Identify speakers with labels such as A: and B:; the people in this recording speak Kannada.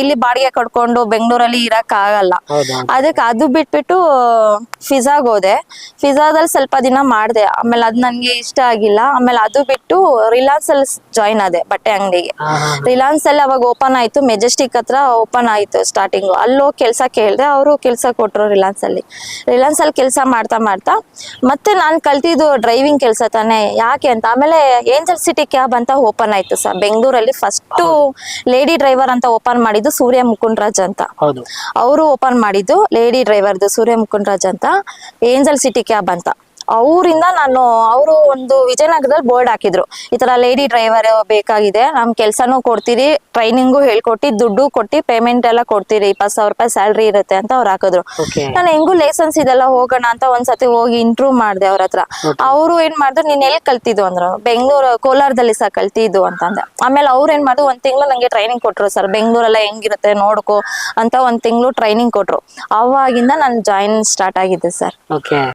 A: ಇಲ್ಲಿ ಬಾಡಿಗೆ ಕಟ್ಕೊಂಡು ಬೆಂಗಳೂರಲ್ಲಿ ಇರಕ್ ಆಗಲ್ಲ. ಅದಕ್ಕೆ ಅದು ಬಿಟ್ಬಿಟ್ಟು ಫಿಜಾಗ್ ಹೋದೆ. ಫಿಜಾದಲ್ಲಿ ಸ್ವಲ್ಪ ದಿನ ಮಾಡಿದೆ, ಆಮೇಲೆ ಅದ್ ನನ್ಗೆ ಇಷ್ಟ ಆಗಿಲ್ಲ. ಆಮೇಲೆ ಅದು ಬಿಟ್ಟು ರಿಲಯನ್ಸ್ ಅಲ್ಲಿ ಜಾಯಿನ್ ಆದೆ, ಬಟ್ಟೆ ಅಂಗಡಿಗೆ. ರಿಲಯನ್ಸ್ ಅಲ್ಲಿ ಅವಾಗ ಓಪನ್ ಆಯ್ತು, ಮೆಜೆಸ್ಟಿಕ್ ಹತ್ರ ಓಪನ್ ಆಯ್ತು ಸ್ಟಾರ್ಟಿಂಗ್. ಅಲ್ಲೋಗಿ ಕೆಲ್ಸ ಕೇಳಿದೆ, ಅವರು ಕೆಲ್ಸ ಕೊಟ್ರು ರಿಲಯನ್ಸ್ ಅಲ್ಲಿ. ರಿಲಯನ್ಸ್ ಅಲ್ಲಿ ಕೆಲಸ ಮಾಡ್ತಾ ಮಾಡ್ತಾ ಮತ್ತೆ ನಾನು ಕಲ್ತಿದ್ದು ಡ್ರೈವಿಂಗ್ ಕೆಲಸ ತಾನೆ, ಯಾಕೆ ಅಂತ ಆಮೇಲೆ ಏಂಜಲ್ ಸಿಟಿ ಕ್ಯಾಬ್ ಅಂತ ಓಪನ್ ಆಯ್ತು ಸರ್ ಬೆಂಗಳೂರಲ್ಲಿ. ಫಸ್ಟ್ ಲೇಡಿ ಡ್ರೈವರ್ ಅಂತ ಓಪನ್ ಮಾಡಿದ್ದು ಸೂರ್ಯ ಮುಕುಂದ್ರಾಜ್ ಅಂತ. ಅವರು ಓಪನ್ ಮಾಡಿದ್ದು ಲೇಡಿ ಡ್ರೈವರ್ದು ಸೂರ್ಯ ಮುಕುಂದ್ರಾಜ್ ಅಂತ, ಏಂಜಲ್ ಸಿಟಿ ಕ್ಯಾಬ್ ಅಂತ. ಅವರಿಂದ ಅವರು ಒಂದು ವಿಜಯನಗರದಲ್ಲಿ ಬೋರ್ಡ್ ಹಾಕಿದ್ರು, ಈ ತರ ಲೇಡಿ ಡ್ರೈವರ್ ಬೇಕಾಗಿದೆ, ನಮ್ ಕೆಲ್ಸನೂ ಕೊಡ್ತೀರಿ, ಟ್ರೈನಿಂಗು ಹೇಳ್ಕೊಟ್ಟು, ದುಡ್ಡು ಕೊಟ್ಟು, ಪೇಮೆಂಟ್ ಎಲ್ಲ ಕೊಡ್ತೀರಿ, 20,000 ರೂಪಾಯಿ ಸ್ಯಾಲ್ರಿ ಇರುತ್ತೆ ಅಂತ ಅವ್ರು ಹಾಕಿದ್ರು. ನಾನು ಹೆಂಗು ಲೈಸೆನ್ಸ್ ಇದೆಲ್ಲ ಹೋಗೋಣ ಅಂತ ಒಂದ್ಸತಿ ಹೋಗಿ ಇಂಟ್ರ್ಯೂ ಮಾಡ್ದೆ ಅವ್ರ ಹತ್ರ. ಅವರು ಏನ್ ಮಾಡಿದ್ರು, ನೀನ್ ಎಲ್ಲಿ ಕಲ್ತಿದ್ದು ಅಂದ್ರು. ಬೆಂಗಳೂರು ಕೋಲಾರದಲ್ಲಿ ಸಹ ಕಲ್ತಿದ್ದು ಅಂತಂದೆ. ಆಮೇಲೆ ಅವ್ರು ಏನ್ ಮಾಡಿದ್ರು, 1 ತಿಂಗಳು ನಂಗೆ ಟ್ರೈನಿಂಗ್ ಕೊಟ್ರು ಸರ್, ಬೆಂಗಳೂರೆಲ್ಲ ಹೆಂಗಿರುತ್ತೆ ನೋಡ್ಕೊ ಅಂತ 1 ತಿಂಗಳು ಟ್ರೈನಿಂಗ್ ಕೊಟ್ರು. ಅವಾಗಿಂದ ನಾನು ಜಾಯಿನ್ ಸ್ಟಾರ್ಟ್ ಆಗಿದ್ದೆ ಸರ್.